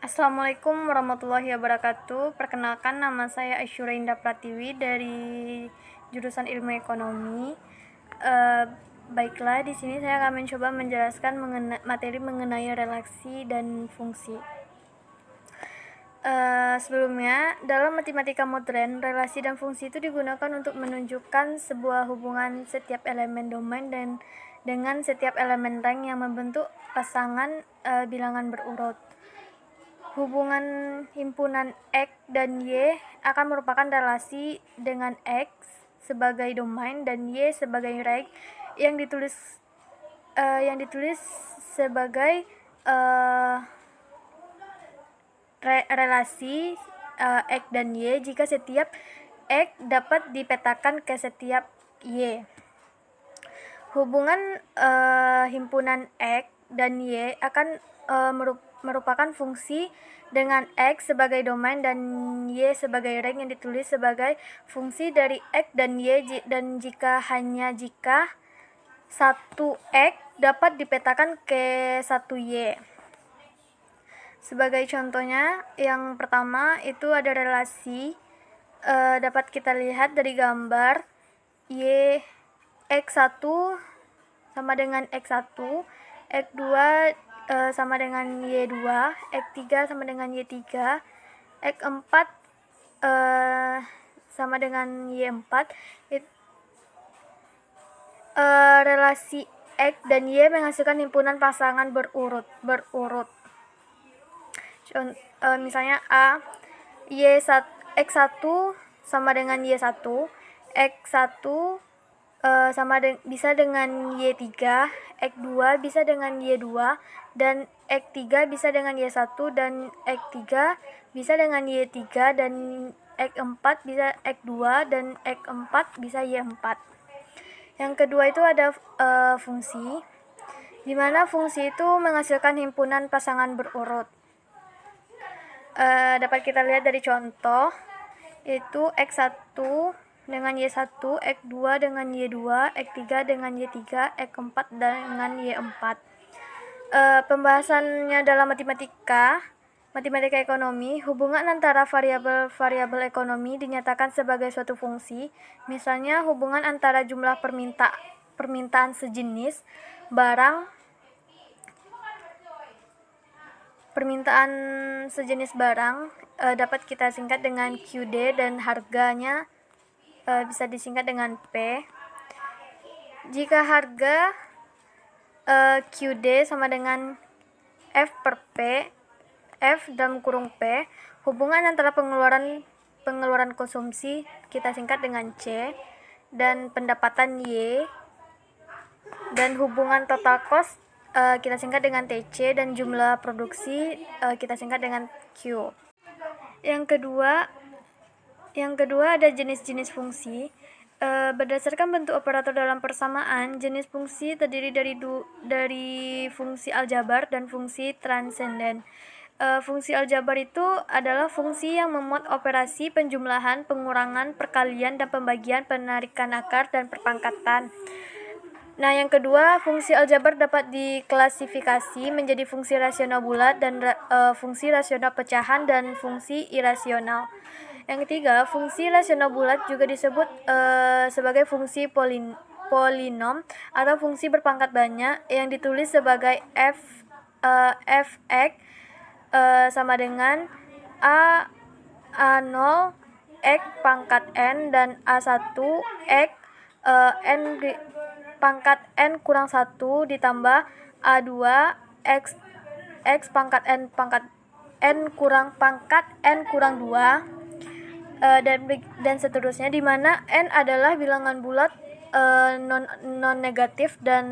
Assalamualaikum warahmatullahi wabarakatuh. Perkenalkan, nama saya Aisyura Indah Pratiwi dari jurusan Ilmu Ekonomi. Baiklah, di sini saya akan mencoba menjelaskan materi mengenai relasi dan fungsi. Sebelumnya, dalam matematika modern, relasi dan fungsi itu digunakan untuk menunjukkan sebuah hubungan setiap elemen domain dan dengan setiap elemen rank yang membentuk pasangan bilangan berurut. Hubungan himpunan X dan Y akan merupakan relasi dengan X sebagai domain dan Y sebagai rank yang ditulis sebagai relasi X dan Y jika setiap X dapat dipetakan ke setiap Y. Hubungan himpunan X dan Y akan merupakan fungsi dengan X sebagai domain dan Y sebagai rank yang ditulis sebagai fungsi dari X dan Y, dan jika satu X dapat dipetakan ke satu Y. Sebagai contohnya, yang pertama itu ada relasi dapat kita lihat dari gambar Y X1 sama dengan X1, X2 sama dengan Y2, X3 sama dengan Y3, X4 sama dengan Y4. Relasi X dan Y menghasilkan himpunan pasangan berurut. Misalnya A, X1 sama dengan Y1, X1 bisa dengan Y3, X2 bisa dengan Y2, dan X3 bisa dengan Y1, dan X3 bisa dengan Y3, dan X4 bisa X2, dan X4 bisa Y4. Yang kedua itu ada fungsi, di mana fungsi itu menghasilkan himpunan pasangan berurut. Dapat kita lihat dari contoh, itu X1 dengan Y1, X2 dengan Y2, X3 dengan Y3, X4 dengan Y4. Pembahasannya dalam matematika ekonomi, hubungan antara variabel ekonomi dinyatakan sebagai suatu fungsi. Misalnya, hubungan antara jumlah permintaan sejenis barang dapat kita singkat dengan QD, dan harganya bisa disingkat dengan P. Jika harga QD sama dengan F per P, F dalam kurung P, hubungan antara pengeluaran konsumsi kita singkat dengan C, dan pendapatan Y, dan hubungan total cost kita singkat dengan TC, dan jumlah produksi kita singkat dengan Q. Yang kedua ada jenis-jenis fungsi. Berdasarkan bentuk operator dalam persamaan, jenis fungsi terdiri dari fungsi aljabar dan fungsi transenden. Fungsi aljabar itu adalah fungsi yang memuat operasi penjumlahan, pengurangan, perkalian, dan pembagian, penarikan akar, dan perpangkatan. Nah, yang kedua, fungsi aljabar dapat diklasifikasi menjadi fungsi rasional bulat, dan fungsi rasional pecahan, dan fungsi irasional. Yang ketiga, fungsi rasional bulat juga disebut sebagai fungsi polinom atau fungsi berpangkat banyak yang ditulis sebagai fx sama dengan A0 x pangkat n, dan A1 x n pangkat n kurang 1 ditambah A2 x pangkat n kurang pangkat n kurang 2, dan seterusnya, di mana n adalah bilangan bulat non negatif, dan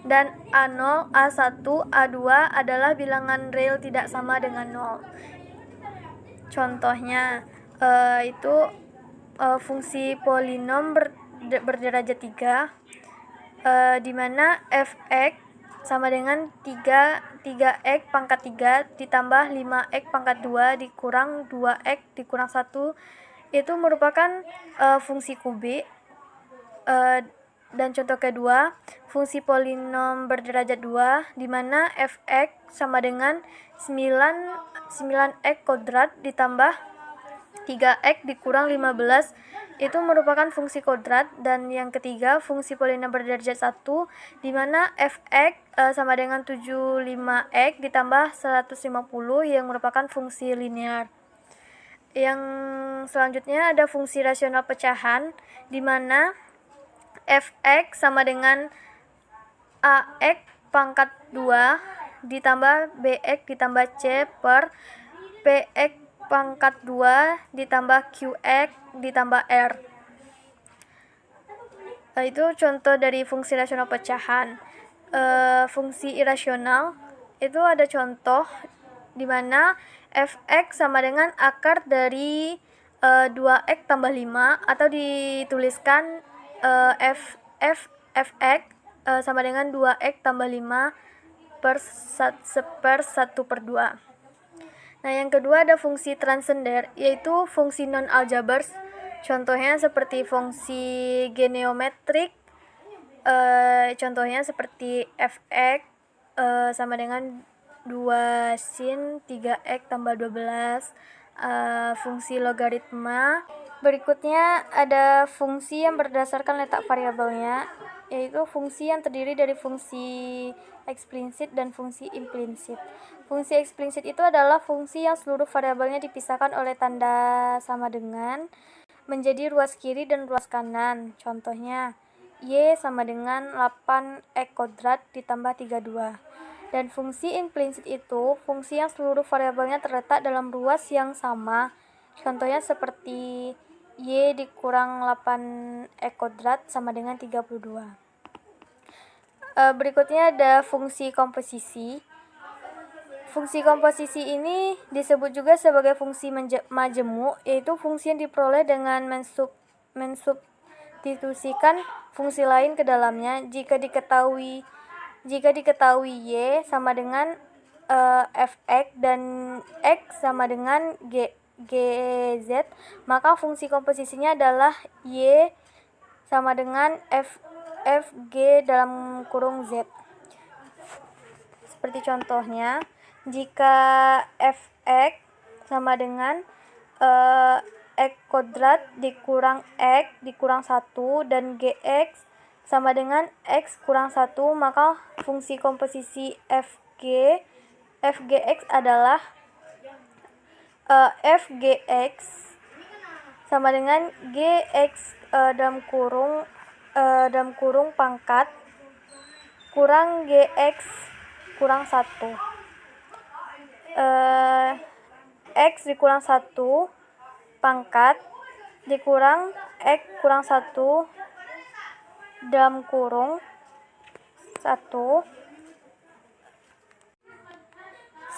A0, A1, A2 adalah bilangan real tidak sama dengan 0. Contohnya itu fungsi polinom berderajat 3, di mana fx sama dengan 3x pangkat 3 ditambah 5x pangkat 2 dikurang 2x dikurang 1, itu merupakan fungsi kubik. Dan contoh kedua, fungsi polinom berderajat 2 di mana f(x) sama dengan 9x kuadrat ditambah 3x dikurang 15 itu merupakan fungsi kuadrat. Dan yang ketiga, fungsi polinom berderajat 1 di mana f(x) sama dengan 75x ditambah 150 yang merupakan fungsi linear. Yang selanjutnya ada fungsi rasional pecahan di mana f(x) sama dengan ax pangkat 2 ditambah bx ditambah c per px pangkat 2 ditambah qx ditambah r. Itu contoh dari fungsi rasional pecahan. Fungsi irasional itu ada contoh di mana f(x) sama dengan akar dari 2x tambah 5 atau dituliskan f(x) sama dengan 2x tambah 5 per 1/2. Nah, yang kedua ada fungsi transender, yaitu fungsi non-aljabar. Contohnya seperti fungsi geometrik, contohnya seperti f(x) sama dengan 2 sin 3x tambah 12, fungsi logaritma. Berikutnya ada fungsi yang berdasarkan letak variabelnya, yaitu fungsi yang terdiri dari fungsi eksplisit dan fungsi implisit. Fungsi eksplisit itu adalah fungsi yang seluruh variabelnya dipisahkan oleh tanda sama dengan menjadi ruas kiri dan ruas kanan. Contohnya, y sama dengan 8x kuadrat ditambah 32. Dan fungsi implisit itu fungsi yang seluruh variabelnya terletak dalam ruas yang sama. Contohnya seperti y dikurang 8x kuadrat sama dengan 32. Berikutnya ada fungsi komposisi. Fungsi komposisi ini disebut juga sebagai fungsi majemuk, yaitu fungsi yang diperoleh dengan mensubstitusikan fungsi lain ke dalamnya. Jika diketahui y sama dengan f(x) dan x sama dengan gz, maka fungsi komposisinya adalah y sama dengan fg dalam kurung z. Seperti contohnya, jika f(x) sama dengan x kuadrat dikurang x dikurang 1 dan gx sama dengan x kurang 1, maka fungsi komposisi fgx adalah fgx sama dengan gx dalam kurung pangkat kurang gx kurang 1. X dikurang 1 pangkat dikurang x kurang 1 dalam kurung 1.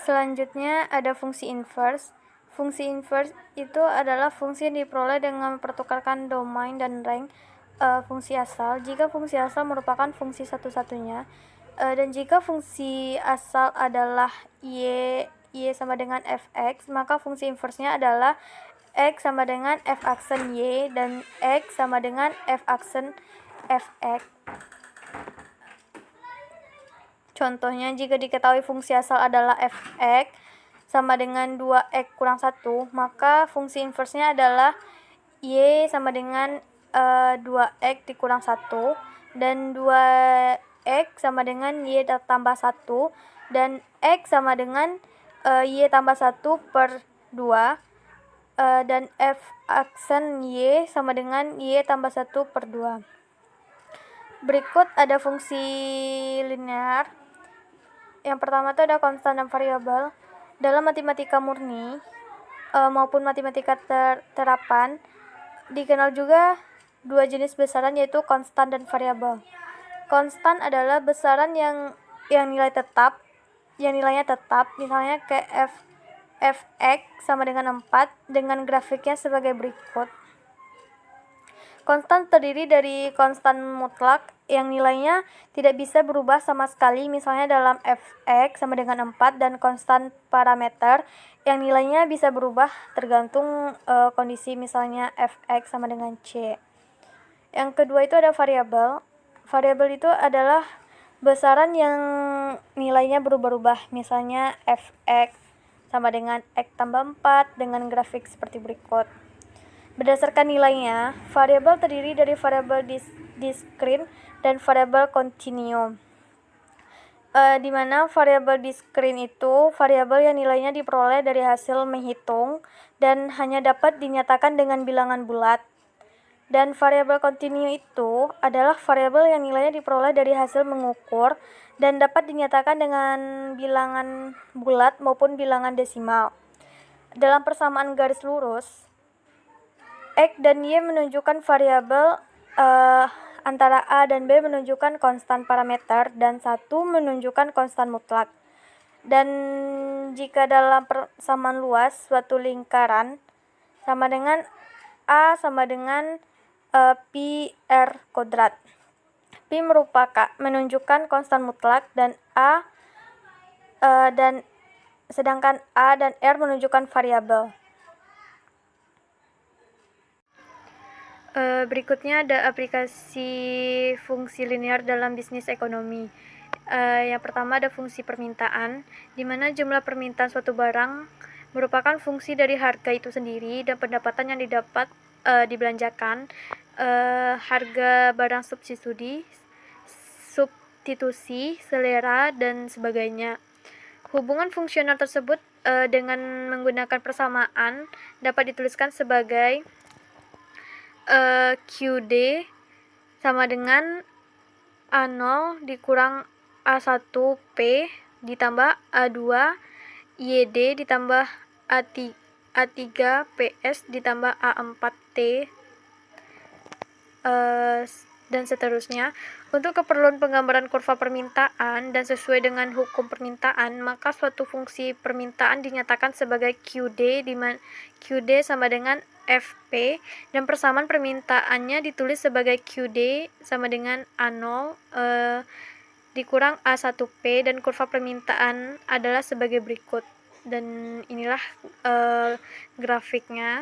Selanjutnya ada fungsi inverse. Fungsi inverse itu adalah fungsi yang diperoleh dengan mempertukarkan domain dan rank fungsi asal jika fungsi asal merupakan fungsi satu-satunya, dan jika fungsi asal adalah y sama dengan fx, maka fungsi inversenya adalah x sama dengan f aksen y dan x sama dengan f aksen fx. Contohnya, jika diketahui fungsi asal adalah fx sama dengan 2x kurang 1, maka fungsi inversenya adalah y sama dengan 2x dikurang 1 dan 2x sama dengan y tambah 1 dan x sama dengan y tambah 1 per 2 dan f aksen y sama dengan y tambah 1 per 2. Berikut ada fungsi linear. Yang pertama itu ada konstan dan variabel. Dalam matematika murni maupun matematika terapan dikenal juga dua jenis besaran, yaitu konstan dan variabel. Konstan adalah besaran yang nilainya tetap, misalnya kayak fx sama dengan 4 dengan grafiknya sebagai berikut. Konstan terdiri dari konstan mutlak yang nilainya tidak bisa berubah sama sekali, misalnya dalam fx sama dengan 4, dan konstan parameter yang nilainya bisa berubah tergantung kondisi, misalnya fx sama dengan c. Yang kedua itu ada variabel. Variabel itu adalah besaran yang nilainya berubah-ubah. Misalnya fx sama dengan x tambah 4 dengan grafik seperti berikut. Berdasarkan nilainya, variabel terdiri dari variabel diskrit dan variabel kontinue. Di mana variabel diskrit itu variabel yang nilainya diperoleh dari hasil menghitung dan hanya dapat dinyatakan dengan bilangan bulat. Dan variabel kontinu itu adalah variabel yang nilainya diperoleh dari hasil mengukur dan dapat dinyatakan dengan bilangan bulat maupun bilangan desimal. Dalam persamaan garis lurus, X dan Y menunjukkan variabel, antara A dan B menunjukkan konstan parameter dan 1 menunjukkan konstan mutlak. Dan jika dalam persamaan luas suatu lingkaran sama dengan A sama dengan pi r kuadrat. Pi menunjukkan konstan mutlak dan sedangkan A dan R menunjukkan variabel. Berikutnya ada aplikasi fungsi linear dalam bisnis ekonomi. Yang pertama ada fungsi permintaan, di mana jumlah permintaan suatu barang merupakan fungsi dari harga itu sendiri dan pendapatan yang didapat dibelanjakan. Harga barang substitusi, selera, dan sebagainya. Hubungan fungsional tersebut dengan menggunakan persamaan dapat dituliskan sebagai QD sama dengan A0 dikurang A1P ditambah A2 YD ditambah A3PS ditambah A4T dan seterusnya. Untuk keperluan penggambaran kurva permintaan dan sesuai dengan hukum permintaan, maka suatu fungsi permintaan dinyatakan sebagai QD, di mana QD sama dengan FP dan persamaan permintaannya ditulis sebagai QD sama dengan A0 dikurang A1P dan kurva permintaan adalah sebagai berikut. Dan inilah grafiknya.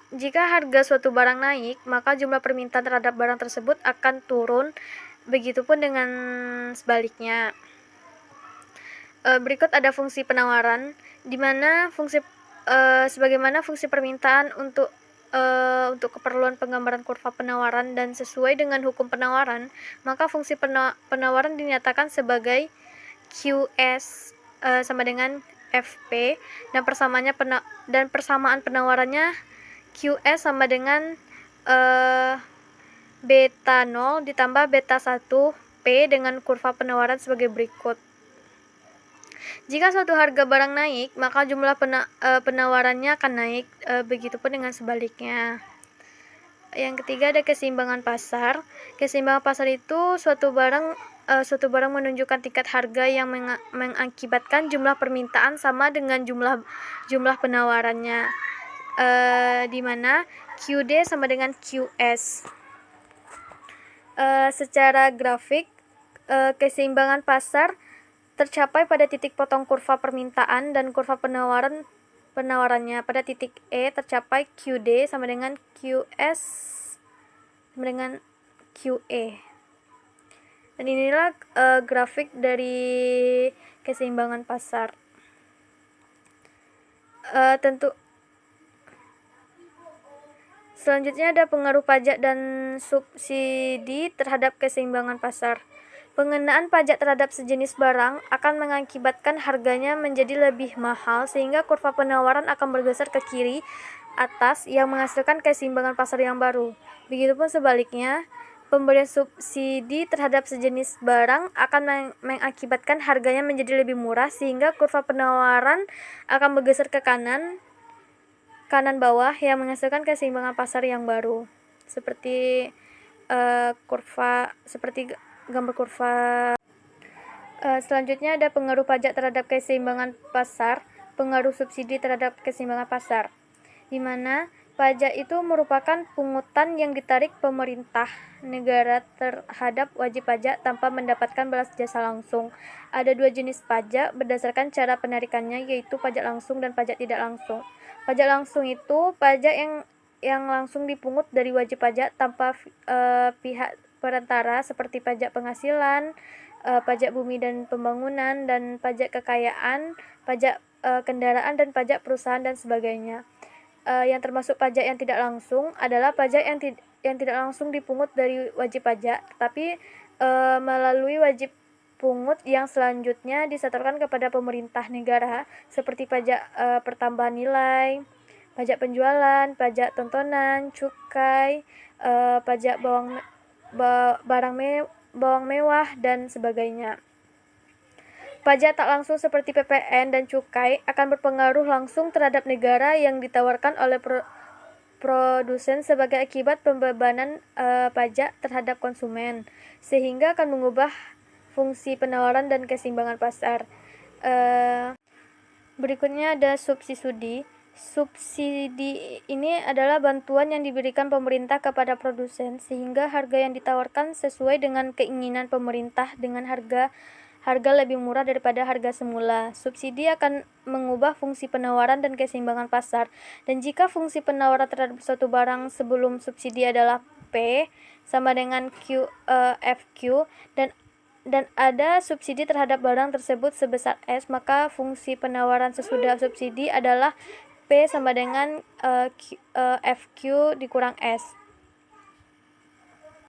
Jika harga suatu barang naik, maka jumlah permintaan terhadap barang tersebut akan turun. Begitupun dengan sebaliknya. Berikut ada fungsi penawaran, di mana sebagaimana fungsi permintaan untuk keperluan penggambaran kurva penawaran dan sesuai dengan hukum penawaran, maka fungsi penawaran dinyatakan sebagai QS sama dengan FP dan persamaan penawarannya QS sama dengan beta 0 ditambah beta 1 P dengan kurva penawaran sebagai berikut. Jika suatu harga barang naik, maka jumlah penawarannya akan naik, begitupun dengan sebaliknya. Yang ketiga ada keseimbangan pasar. Keseimbangan pasar itu suatu barang menunjukkan tingkat harga yang mengakibatkan jumlah permintaan sama dengan jumlah penawarannya, di mana QD sama dengan QS. Secara grafik, keseimbangan pasar tercapai pada titik potong kurva permintaan dan kurva penawarannya. Pada titik E tercapai QD sama dengan QS sama dengan QE. Dan inilah grafik dari keseimbangan pasar. Selanjutnya ada pengaruh pajak dan subsidi terhadap keseimbangan pasar. Pengenaan pajak terhadap sejenis barang akan mengakibatkan harganya menjadi lebih mahal sehingga kurva penawaran akan bergeser ke kiri atas yang menghasilkan keseimbangan pasar yang baru. Begitupun sebaliknya, pemberian subsidi terhadap sejenis barang akan mengakibatkan harganya menjadi lebih murah sehingga kurva penawaran akan bergeser ke kanan bawah yang menghasilkan keseimbangan pasar yang baru. Seperti gambar kurva. Selanjutnya ada pengaruh pajak terhadap keseimbangan pasar, pengaruh subsidi terhadap keseimbangan pasar, di mana pajak itu merupakan pungutan yang ditarik pemerintah negara terhadap wajib pajak tanpa mendapatkan balas jasa langsung. Ada dua jenis pajak berdasarkan cara penarikannya, yaitu pajak langsung dan pajak tidak langsung. Pajak langsung itu pajak yang yang langsung dipungut dari wajib pajak tanpa pihak perantara seperti pajak penghasilan, pajak bumi dan pembangunan, dan pajak kekayaan, pajak kendaraan, dan pajak perusahaan dan sebagainya. Yang termasuk pajak yang tidak langsung adalah pajak yang tidak langsung dipungut dari wajib pajak, tapi melalui wajib pungut yang selanjutnya disetorkan kepada pemerintah negara seperti pajak pertambahan nilai, pajak penjualan, pajak tontonan, cukai, pajak bawang mewah dan sebagainya. Pajak tak langsung seperti PPN dan cukai akan berpengaruh langsung terhadap negara yang ditawarkan oleh produsen sebagai akibat pembebanan pajak terhadap konsumen, sehingga akan mengubah fungsi penawaran dan keseimbangan pasar. Berikutnya ada subsidi. Subsidi ini adalah bantuan yang diberikan pemerintah kepada produsen sehingga harga yang ditawarkan sesuai dengan keinginan pemerintah dengan harga lebih murah daripada harga semula. Subsidi akan mengubah fungsi penawaran dan keseimbangan pasar. Dan jika fungsi penawaran terhadap suatu barang sebelum subsidi adalah P sama dengan FQ dan ada subsidi terhadap barang tersebut sebesar S, maka fungsi penawaran sesudah subsidi adalah P sama dengan FQ dikurang S.